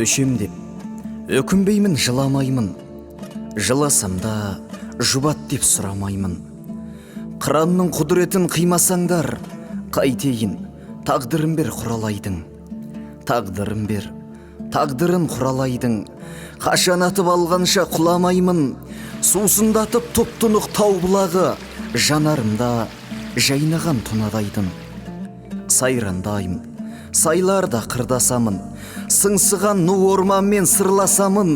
Өшемдеп, өкінбеймін, жыламаймын. Жыласам да жұбат деп сұрамаймын. Қыранның құдыретін қимасаңдар, қайтейін, тағдырын бер құралайдың. Тағдырын бер, тағдырын құралайдың. Қашан атып алғанша құламаймын. Сусындатып тұп-тұнық тау бұлағы, жанарымда жайнаған тұнадайдың. Сайрандаймын, сайларда қырдасамын. Сыңсыған ну орманмен сырласамын.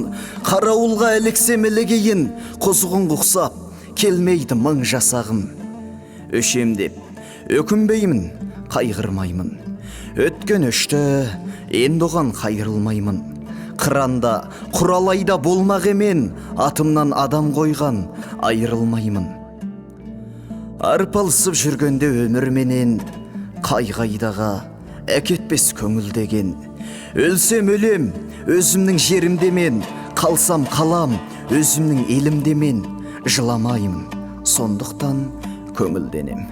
Қарауылға іліксем ілігейін, құзғын құқсап, келмейді мың жасағым. Өшемдеп, өкінбеймін, қайғырмаймын. Өткен өшті, енді оған қайырылмаймын. Қыранда, құралайда болмақ емен, атымнан адам қойған айырылмаймын. Арпалысып жүргенде өмірменен, қайғайдаға әкетпес көңілдеген. Өлсем өлем, өзімнің жерімде мен, қалсам қалам, өзімнің елімде мен. Жыламаймын, сондықтан көңілденем.